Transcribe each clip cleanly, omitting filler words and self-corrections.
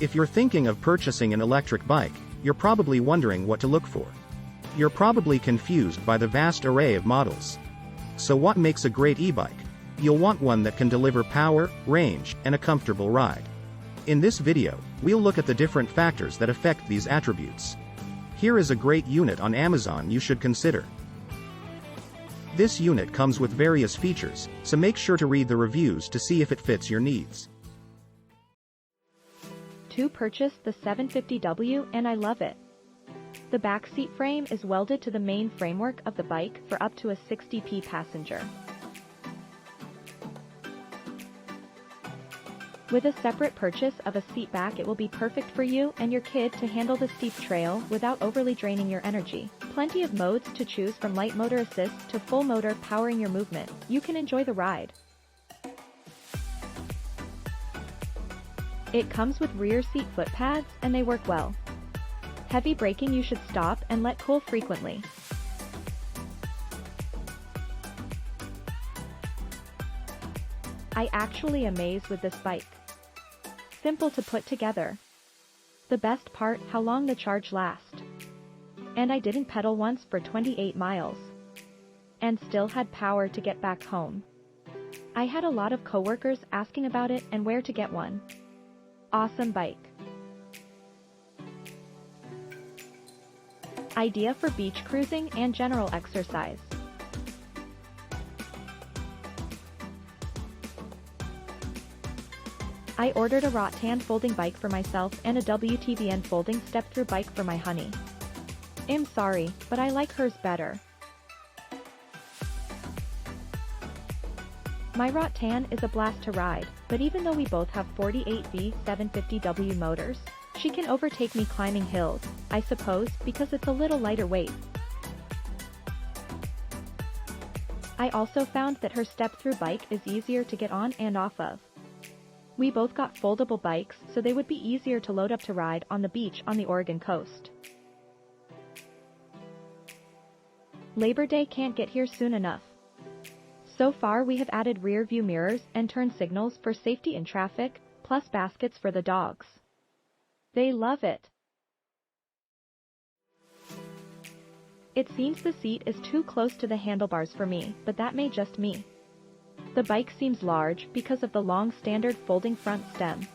If you're thinking of purchasing an electric bike, you're probably wondering what to look for. You're probably confused by the vast array of models. So what makes a great e-bike? You'll want one that can deliver power, range, and a comfortable ride. In this video, we'll look at the different factors that affect these attributes. Here is a great unit on Amazon you should consider. This unit comes with various features, so make sure to read the reviews to see if it fits your needs. To purchase the 750W and I love it. The back seat frame is welded to the main framework of the bike for up to a 60p passenger. With a separate purchase of a seat back, it will be perfect for you and your kid to handle the steep trail without overly draining your energy. Plenty of modes to choose from light motor assist to full motor powering your movement. You can enjoy the ride. It comes with rear seat foot pads and they work well. Heavy braking, you should stop and let cool frequently. I actually amazed with this bike. Simple to put together. The best part, how long the charge lasts. And I didn't pedal once for 28 miles. And still had power to get back home. I had a lot of coworkers asking about it and where to get one. Awesome bike. Idea for beach cruising and general exercise. I ordered a Rattan folding bike for myself and a WTVN folding step-through bike for my honey. I'm sorry, but I like hers better. My Rattan is a blast to ride, but even though we both have 48V 750W motors, she can overtake me climbing hills, I suppose, because it's a little lighter weight. I also found that her step-through bike is easier to get on and off of. We both got foldable bikes, so they would be easier to load up to ride on the beach on the Oregon coast. Labor Day can't get here soon enough. So far we have added rear view mirrors and turn signals for safety in traffic, plus baskets for the dogs. They love it. It seems the seat is too close to the handlebars for me, but that may just me. The bike seems large because of the long standard folding front stem.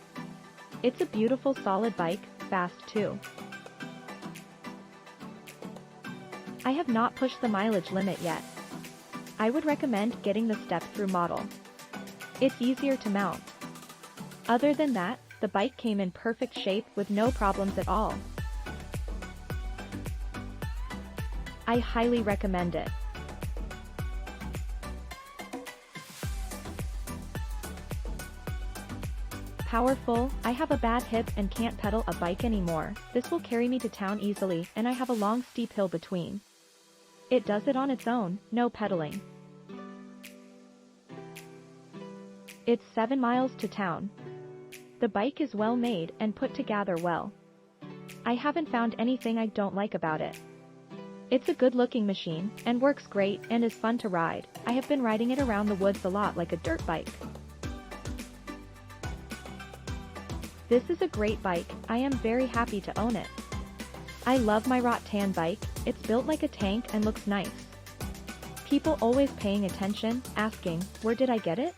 It's a beautiful solid bike, fast too. I have not pushed the mileage limit yet. I would recommend getting the step-through model. It's easier to mount. Other than that, the bike came in perfect shape with no problems at all. I highly recommend it. Powerful, I have a bad hip and can't pedal a bike anymore. This will carry me to town easily and I have a long steep hill between. It does it on its own, no pedaling. It's 7 miles to town. The bike is well made and put together well. I haven't found anything I don't like about it. It's a good looking machine and works great and is fun to ride. I have been riding it around the woods a lot like a dirt bike. This is a great bike, I am very happy to own it. I love my Rattan bike, it's built like a tank and looks nice. People always paying attention, asking, where did I get it?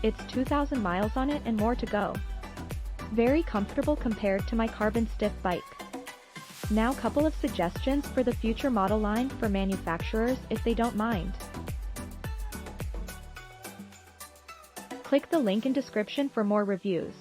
It's 2,000 miles on it and more to go. Very comfortable compared to my carbon stiff bike. Now couple of suggestions for the future model line for manufacturers if they don't mind. Click the link in description for more reviews.